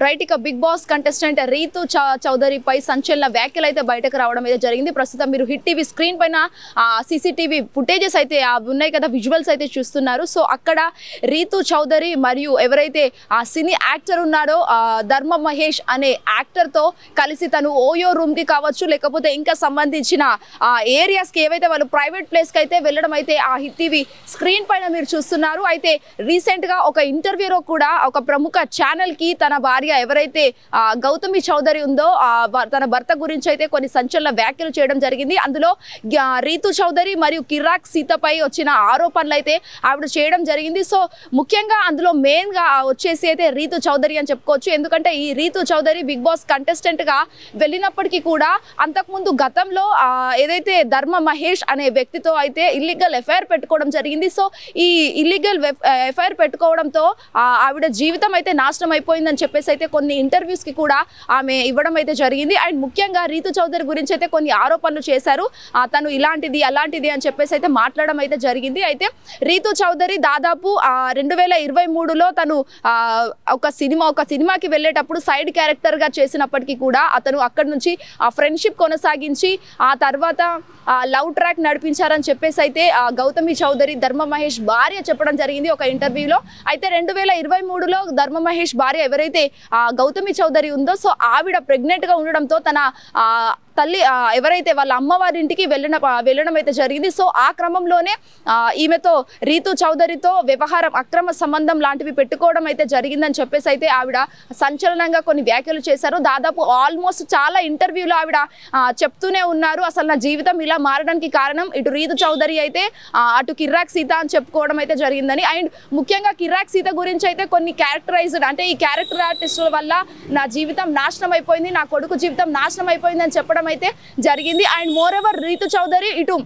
Right ఇక Bigg boss contestant Rithu Chowdary పై సంచలన వ్యాఖ్యలు అయితే బయటకు రావడం అయితే జరిగింది. ప్రస్తుతం మీరు హిట్ టీవీ స్క్రీన్ పైన సీసీటీవీ ఫుటేజెస్ అయితే ఉన్నాయి కదా, విజువల్స్ అయితే చూస్తున్నారు. సో అక్కడ రీతు చౌదరి మరియు ఎవరైతే ఆ సినీ యాక్టర్ ఉన్నాడో ధర్మ మహేష్ అనే యాక్టర్ తో కలిసి తను ఓయో రూమ్ కి కావచ్చు, లేకపోతే ఇంకా సంబంధించిన ఏరియాస్ కి ఏవైతే వాళ్ళు ప్రైవేట్ ప్లేస్ కి అయితే వెళ్ళడం అయితే ఆ హిట్ టీవీ స్క్రీన్ పైన మీరు చూస్తున్నారు. అయితే రీసెంట్ గా ఒక ఇంటర్వ్యూలో కూడా ఒక ప్రముఖ ఛానల్ కి తన భార్య ఎవరైతే గౌతమి చౌదరి ఉందో తన భర్త గురించి అయితే కొన్ని సంచలన వ్యాఖ్యలు చేయడం జరిగింది. అందులో రీతు చౌదరి మరియు కిరాక్ సీతపై వచ్చిన ఆరోపణలు అయితే ఆవిడ చేయడం జరిగింది. సో ముఖ్యంగా అందులో మెయిన్ గా వచ్చేసి అయితే రీతు చౌదరి అని చెప్పుకోవచ్చు. ఎందుకంటే ఈ Rithu Chowdary big boss contestant గా వెళ్ళినప్పటికీ కూడా అంతకుముందు గతంలో ఏదైతే ధర్మ మహేష్ అనే వ్యక్తితో అయితే ఇల్లీగల్ ఎఫ్ఐఆర్ పెట్టుకోవడం జరిగింది. సో ఈ ఇల్లీగల్ ఎఫ్ఐఆర్ పెట్టుకోవడంతో ఆవిడ జీవితం అయితే నాశనం అయిపోయిందని చెప్పేసి అయితే కొన్ని ఇంటర్వ్యూస్ కి కూడా ఆమె ఇవ్వడం అయితే జరిగింది. అండ్ ముఖ్యంగా రీతు చౌదరి గురించి అయితే కొన్ని ఆరోపణలు చేశారు. తను ఇలాంటిది అలాంటిది అని చెప్పేసి అయితే మాట్లాడడం అయితే జరిగింది. అయితే రీతు చౌదరి దాదాపు 2023లో తను ఒక సినిమాకి వెళ్ళేటప్పుడు సైడ్ క్యారెక్టర్ గా చేసినప్పటికీ కూడా అతను అక్కడి నుంచి ఫ్రెండ్షిప్ కొనసాగించి ఆ తర్వాత లవ్ ట్రాక్ నడిపించారని చెప్పేసి అయితే గౌతమి చౌదరి ధర్మ మహేష్ భార్య చెప్పడం జరిగింది ఒక ఇంటర్వ్యూలో. అయితే 2023లో ధర్మ మహేష్ భార్య ఎవరైతే గౌతమి చౌదరి ఉందో సో ఆవిడ ప్రెగ్నెంట్ గా ఉండడంతో తన తల్లి ఎవరైతే వాళ్ళ అమ్మవారింటికి వెళ్ళడం అయితే జరిగింది. సో ఆ క్రమంలోనే ఈమెతో రీతు చౌదరితో వ్యవహారం అక్రమ సంబంధం లాంటివి పెట్టుకోవడం అయితే జరిగిందని చెప్పేసి అయితే ఆవిడ సంచలనంగా కొన్ని వ్యాఖ్యలు చేశారు. దాదాపు ఆల్మోస్ట్ చాలా ఇంటర్వ్యూలో ఆవిడ చెప్తూనే ఉన్నారు అసలు నా జీవితం ఇలా మారడానికి కారణం ఇటు రీతు చౌదరి అయితే అటు కిరాక్ సీత అని చెప్పుకోవడం అయితే జరిగిందని. అండ్ ముఖ్యంగా కిరాక్ సీత గురించి అయితే కొన్ని క్యారెక్టరైజ్డ్ అంటే ఈ క్యారెక్టర్ ఆర్టిస్టుల వల్ల నా జీవితం నాశనం అయిపోయింది, నా కొడుకు జీవితం నాశనం అయిపోయింది అని చెప్పడం అయితే జరిగింది. And moreover Rithu Chowdary ఇటు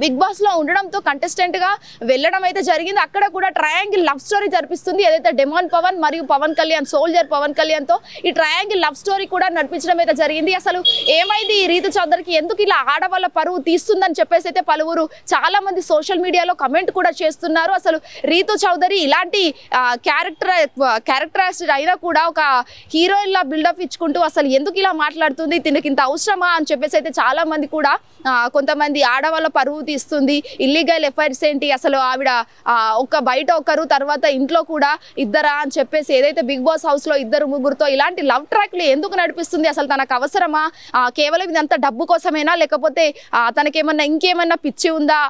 బిగ్ బాస్ లో ఉండడంతో కంటెస్టెంట్ గా వెళ్ళడం అయితే జరిగింది. అక్కడ కూడా ట్రయాంగిల్ లవ్ స్టోరీ జరిపిస్తుంది. ఏదైతే డెమాన్ పవన్ మరియు పవన్ కళ్యాణ్ సోల్జర్ పవన్ కళ్యాణ్ తో ఈ ట్రయాంగిల్ లవ్ స్టోరీ కూడా నడిపించడం అయితే జరిగింది. అసలు ఏమైంది ఈ రీతు చౌదరికి, ఎందుకు ఇలా ఆడవాళ్ళ పరువు తీస్తుందని చెప్పేసి అయితే పలువురు చాలా మంది సోషల్ మీడియాలో కమెంట్ కూడా చేస్తున్నారు. అసలు రీతు చౌదరి ఇలాంటి క్యారెక్టరైజ్డ్ అయినా కూడా ఒక హీరోయిన్ లా బిల్డప్ ఇచ్చుకుంటూ అసలు ఎందుకు ఇలా మాట్లాడుతుంది, తినకి ఇంత అవసరమా అని చెప్పేసి అయితే చాలా మంది కూడా కొంతమంది ఆడవాళ్ళ పరువు తీస్తుంది, ఇల్లీగల్ ఎఫ్ఐఆర్స్ ఏంటి, అసలు ఆవిడ బయట ఒకరు తర్వాత ఇంట్లో కూడా ఇద్దరా అని చెప్పేసి ఏదైతే బిగ్ బాస్ హౌస్ లో ఇద్దరు ముగ్గురుతో ఇలాంటి లవ్ ట్రాక్లు ఎందుకు నడిపిస్తుంది, అసలు తనకు అవసరమా, కేవలం ఇదంతా డబ్బు కోసమేనా, లేకపోతే తనకేమన్నా ఇంకేమన్నా పిచ్చి ఉందా,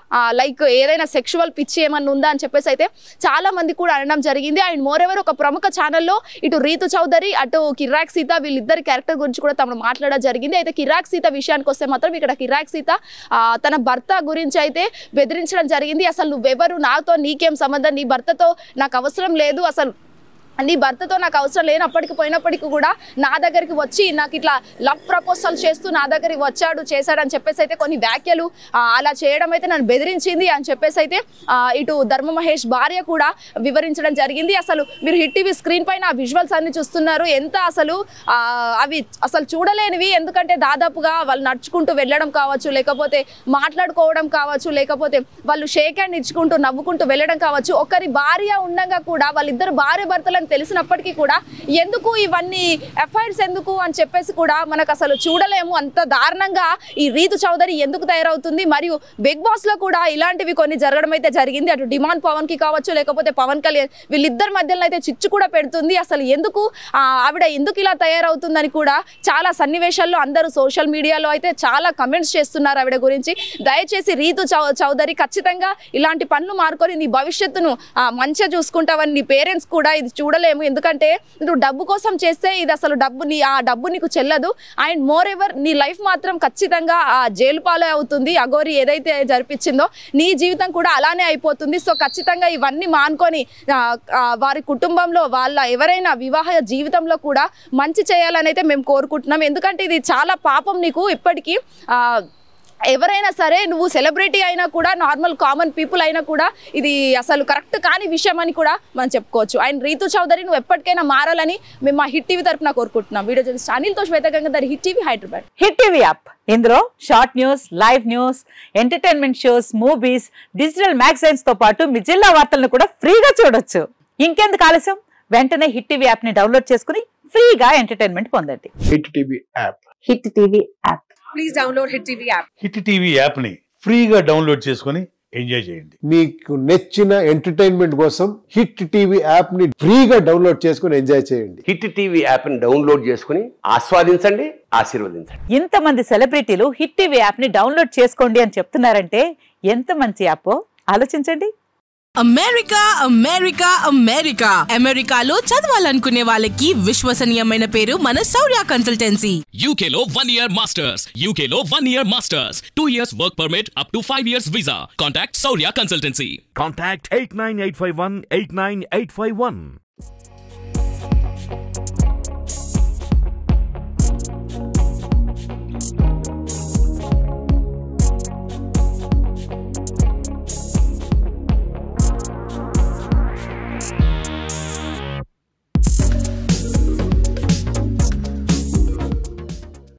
లైక్ ఏదైనా సెక్షువల్ పిచ్చి ఏమన్నా ఉందా అని చెప్పేసి అయితే చాలా మంది కూడా అనడం జరిగింది. అండ్ మోర్ ఎవర్ ఒక ప్రముఖ ఛానల్లో ఇటు రీతు చౌదరి అటు కిరాక్ సీత వీళ్ళిద్దరి క్యారెక్టర్ గురించి కూడా తమను మాట్లాడడం జరిగింది. అయితే కిరాక్ సీత విషయానికి వస్తే మాత్రం ఇక్కడ కిరాక్ సీత తన భర్త గురించి అయితే బెదిరించడం జరిగింది. అసలు నువ్వెవరు, నాతో నీకేం సంబంధం, నీ భర్తతో నాకు అవసరం లేదు, అసలు నీ భర్తతో నాకు అవసరం లేనప్పటికీ పోయినప్పటికీ కూడా నా దగ్గరికి వచ్చి నాకు ఇట్లా లవ్ ప్రపోజల్ చేస్తూ నా దగ్గరికి చేశాడని చెప్పేసి అయితే కొన్ని వ్యాఖ్యలు అలా చేయడం అయితే నన్ను బెదిరించింది అని చెప్పేసి అయితే ఇటు ధర్మ మహేష్ భార్య కూడా వివరించడం జరిగింది. అసలు మీరు హిట్ టీవీ స్క్రీన్ పైన విజువల్స్ అన్ని చూస్తున్నారు, ఎంత అసలు అవి అసలు చూడలేనివి. ఎందుకంటే దాదాపుగా వాళ్ళు నడుచుకుంటూ వెళ్ళడం కావచ్చు, లేకపోతే మాట్లాడుకోవడం కావచ్చు, లేకపోతే వాళ్ళు షేక్ హ్యాండ్ ఇచ్చుకుంటూ నవ్వుకుంటూ వెళ్ళడం కావచ్చు. ఒకరి భార్య ఉండగా కూడా వాళ్ళిద్దరు భార్య భర్తలను తెలిసినప్పటికీ కూడా ఎందుకు ఇవన్నీ ఎఫ్ఐఆర్స్ ఎందుకు అని చెప్పేసి కూడా మనకు అసలు చూడలేము. అంత దారుణంగా ఈ రీతు చౌదరి ఎందుకు తయారవుతుంది. మరియు బిగ్ బాస్ లో కూడా ఇలాంటివి కొన్ని జరగడం అయితే జరిగింది. అటు డిమాండ్ పవన్ కి కావచ్చు, లేకపోతే పవన్ కళ్యాణ్ వీళ్ళిద్దరి మధ్యలో అయితే చిచ్చు కూడా పెడుతుంది. అసలు ఎందుకు ఆవిడ ఎందుకు ఇలా తయారవుతుందని కూడా చాలా సన్నివేశాల్లో అందరూ సోషల్ మీడియాలో అయితే చాలా కమెంట్స్ చేస్తున్నారు ఆవిడ గురించి. దయచేసి రీతు చౌదరి ఖచ్చితంగా ఇలాంటి పనులు మారుకొని నీ భవిష్యత్తును మంచిగా చూసుకుంటావని నీ పేరెంట్స్ కూడా ఇది చూడలేము. ఎందుకంటే నువ్వు డబ్బు కోసం చేస్తే ఇది అసలు ఆ డబ్బు నీకు చెల్లదు. అండ్ మోర్ ఎవర్ నీ లైఫ్ మాత్రం ఖచ్చితంగా జైలు పాలే అవుతుంది. అఘోరి ఏదైతే జరిపించిందో నీ జీవితం కూడా అలానే అయిపోతుంది. సో ఖచ్చితంగా ఇవన్నీ మానుకొని వారి కుటుంబంలో వాళ్ళ ఎవరైనా వివాహ జీవితంలో కూడా మంచి చేయాలని అయితే మేము కోరుకుంటున్నాం. ఎందుకంటే ఇది చాలా పాపం నీకు. ఇప్పటికీ ఎవరైనా సరే నువ్వు సెలబ్రిటీ అయినా కూడా నార్మల్ కామన్ పీపుల్ అయినా కూడా ఇది అసలు కరెక్ట్ కాని విషయం అని కూడా మనం చెప్పుకోవచ్చు. అండ్ రీతు చౌదరి నువ్వు ఎప్పటికైనా మారాలని మేము మా హిట్ టీవీ తరఫున కోరుకుంటున్నాం. వీడియో జర్నలిస్ట్ అనిల్తో Swetha Gangadhar, hit TV, Hyderabad. Hit TV app ఇందులో short news, live news, entertainment shows, movies, digital magazines తో పాటు మీ జిల్లా వార్తలను కూడా ఫ్రీగా చూడొచ్చు. ఇంకెందుకు ఆలస్యం, వెంటనే హిట్ టీవీ యాప్ ని డౌన్లోడ్ చేసుకుని ఫ్రీగా ఎంటర్టైన్మెంట్ పొందండి. Hit TV app. Hit TV app. Please download hit TV app. Hit TV యాప్ని ఫ్రీగా డౌన్లోడ్ చేసుకొని ఎంజాయ్ చేయండి. మీకు నచ్చిన ఎంటర్టైన్మెంట్ కోసం హిట్ టీవీ యాప్ ని ఫ్రీగా డౌన్లోడ్ చేసుకుని ఎంజాయ్ చేయండి. హిట్ టీవీ యాప్ ని డౌన్లోడ్ చేసుకుని ఆస్వాదించండి, ఆశీర్వదించండి. ఇంతమంది సెలబ్రిటీలు హిట్ టీవీ యాప్ ని డౌన్లోడ్ చేసుకోండి అని చెప్తున్నారంటే ఎంత మంచి యాప్ ఆలోచించండి. అమెరికా అమెరికా అమెరికా అమెరికాలో చదవాలనుకునే వాళ్ళకి విశ్వసనీయమైన పేరు మన శౌర్య కన్సల్టెన్సీ. UK లో 1 year masters. UK లో 1 year masters. 2 years work permit up to 5 years visa. Contact Saurya Consultancy. Contact 89851 89851.